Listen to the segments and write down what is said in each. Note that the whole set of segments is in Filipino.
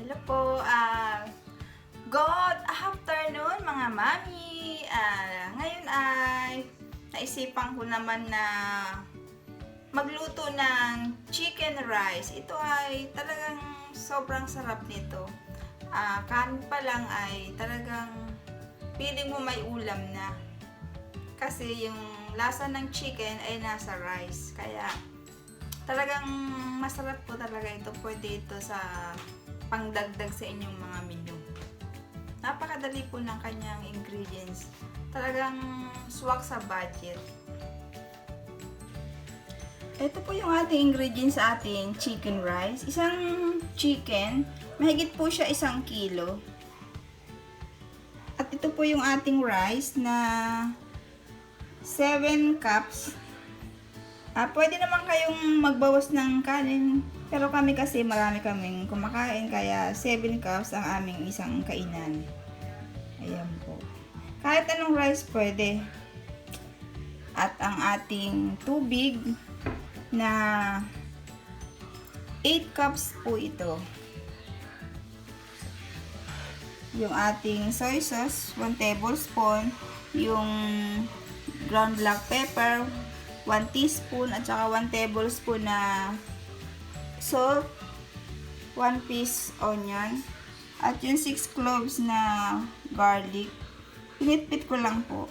Hello po, good afternoon mga mami. Ngayon ay naisipan ko naman na magluto ng chicken rice. Ito ay talagang sobrang sarap nito. Kanin pa lang ay talagang feeling mo may ulam na. Kasi yung lasa ng chicken ay nasa rice. Kaya talagang masarap po talaga ito. Pwede ito sa pangdagdag sa inyong mga menu. Napakadali po ng kanyang ingredients. Talagang swak sa budget. Ito po yung ating ingredients sa ating chicken rice. Isang chicken, mahigit po siya 1 kilo. At ito po yung ating rice na 7 cups. Pwede naman kayong magbawas ng kanin, pero kami kasi marami kaming kumakain, kaya 7 cups ang aming isang kainan. Ayan po. Kahit anong rice pwede. At ang ating tubig na 8 cups po ito. Yung ating soy sauce, 1 tablespoon. Yung ground black pepper, 1 teaspoon at saka 1 tablespoon na salt, 1 piece onion, at yung 6 cloves na garlic. Pinitpit ko lang po.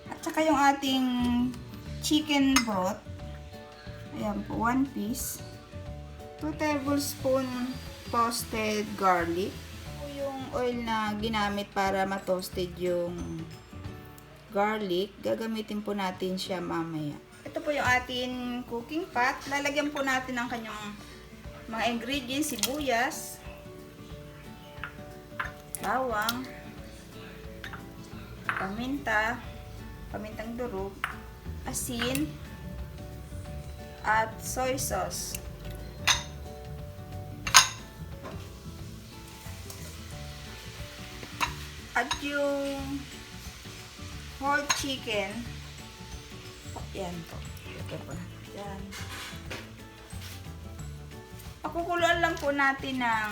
At saka yung ating chicken broth. Ayan po, 1 piece. 2 tablespoon toasted garlic. Ito yung oil na ginamit para ma-toasted yung garlic, gagamitin po natin siya mamaya. Ito po yung ating cooking pot. Lalagyan po natin ang kanyang mga ingredients, sibuyas, bawang, paminta, pamintang durog, asin, at soy sauce. At yung whole chicken. Yan po. Okay po. Yan. Pakukuluan lang po natin ng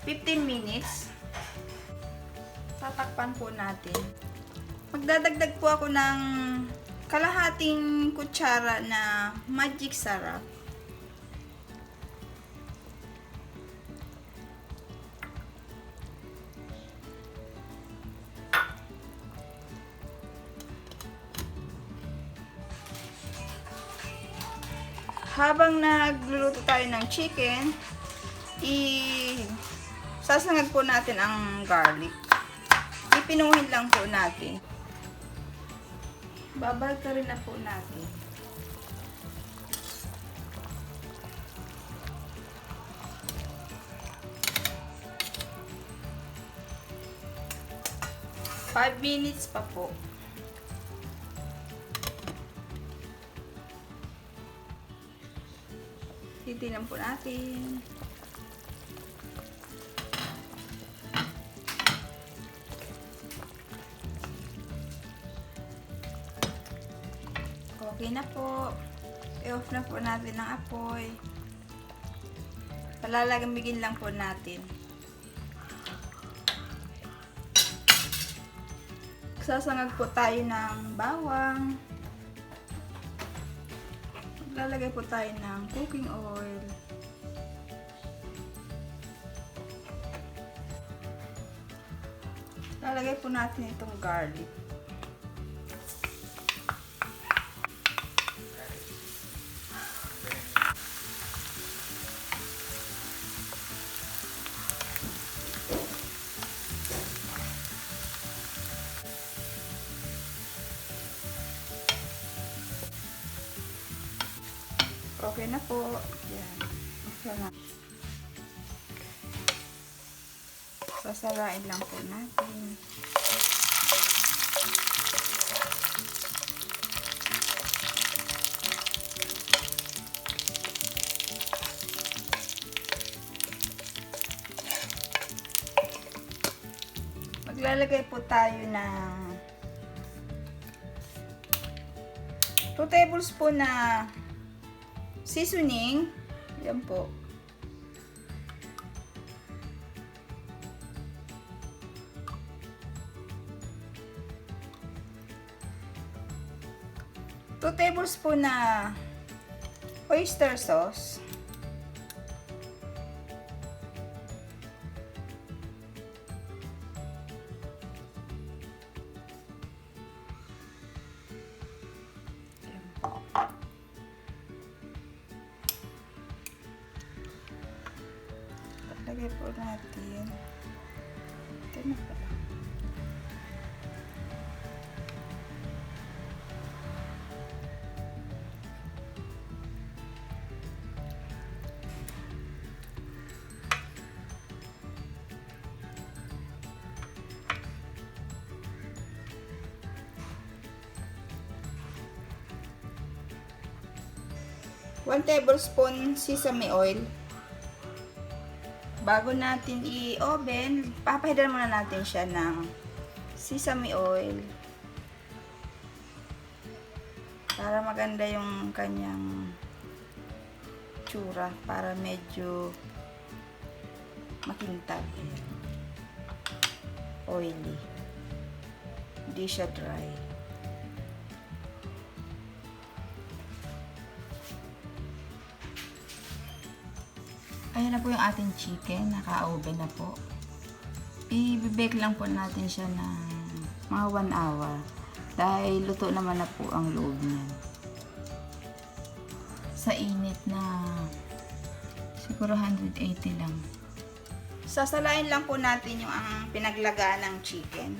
15 minutes. Tatakpan po natin. Magdadagdag po ako ng kalahating kutsara na magic sarap. Habang nagluluto tayo ng chicken, sasangag po natin ang garlic. Ipinuhin lang po natin. Babalta rin na po natin. Five minutes pa po. Titinan po natin. Okay na po. I-off na po natin ang apoy. Palalamigin lang po natin. Sasangag po tayo ng bawang. Lalagay po tayo ng cooking oil. Lalagay po natin itong garlic. Okay na po. Yan. Okay na. Sasarain lang po natin. Maglalagay po tayo ng 2 tablespoon na seasoning. Yan po. Two tablespoon na oyster sauce. Lagay po natin. Ito na pala. One tablespoon sesame oil. Bago natin i-oven, papahidan muna natin siya ng sesame oil para maganda yung kanyang tsura, para medyo makintab, oily, hindi siya dry. Ayan na po yung ating chicken, naka-oven na po. I-bake lang po natin siya ng mga 1 hour dahil luto naman na po ang loob niyan. Sa init na siguro 180 lang. Sasalain lang po natin yung ang pinaglagaan ng chicken.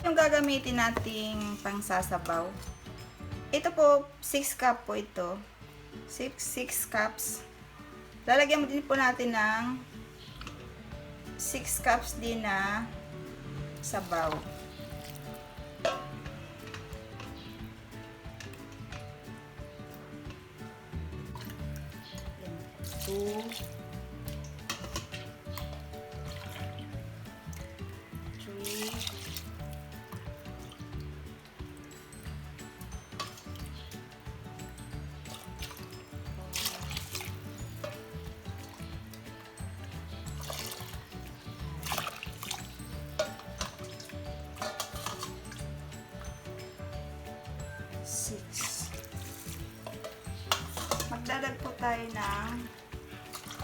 Yung gagamitin nating pangsasabaw. Ito po, 6 cup po ito. 6 cups. Lalagyan mo din po natin ng 6 cups din na sabaw. Two. 6. Magdadag po tayo ng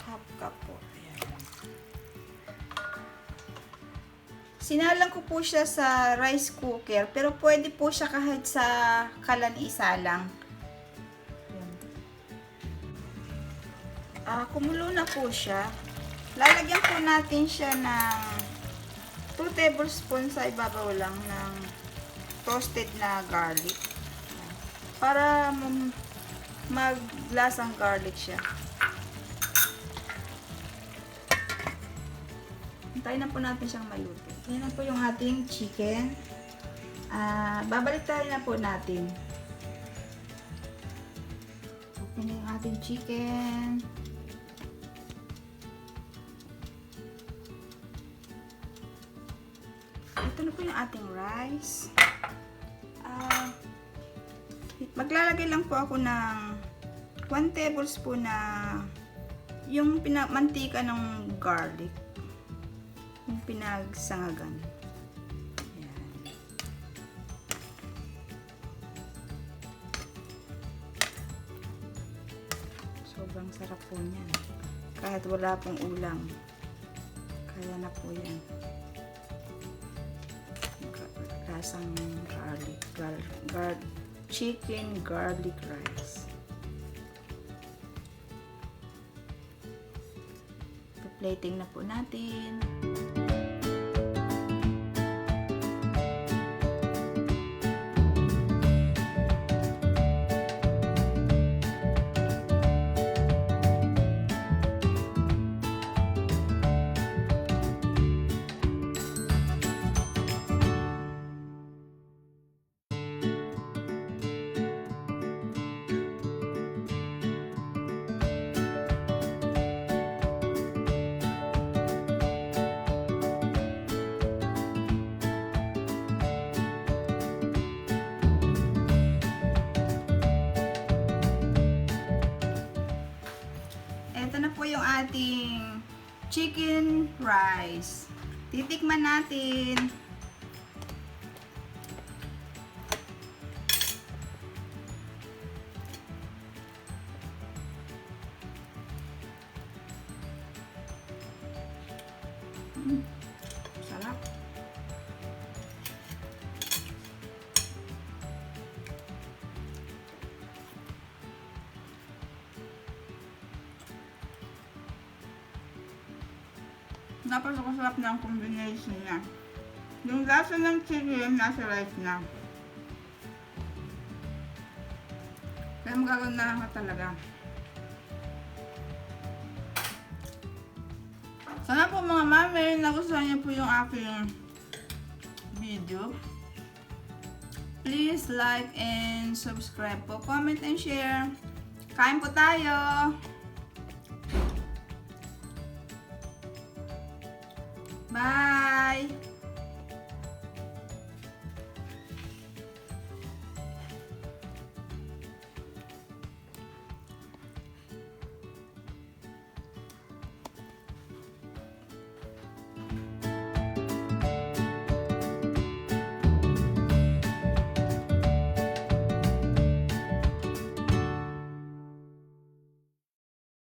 half cup po. Ayan. Sinalang ko po siya sa rice cooker, pero pwede po siya kahit sa kalan-isa lang. Kumulo na po siya. Lalagyan po natin siya ng 2 tablespoons sa ibabaw lang ng toasted na garlic. Para maglasang garlic siya. Hintayin na po natin siyang maluto. Yan na po yung ating chicken. Babalik tayo na po natin. Open na yung ating chicken. Ito na po yung ating rice. Maglalagay lang po ako ng 1 tablespoon na yung mantika ng garlic. Yung pinagsangagan. Ayan. Sobrang sarap po niyan. Kahit wala pong ulam. Kaya na po yan. Lasang garlic. Chicken garlic rice. Plating na po natin. po yung ating chicken rice. Titikman natin. Sarap. Napakasarap ng combination niya. Yung lasa ng chicken nasa rice na. Kaya magaganda lang ka talaga. Sana po mga mami, nagustuhan niyo po yung aking video. Please like and subscribe po. Comment and share. Kain po tayo! Bye!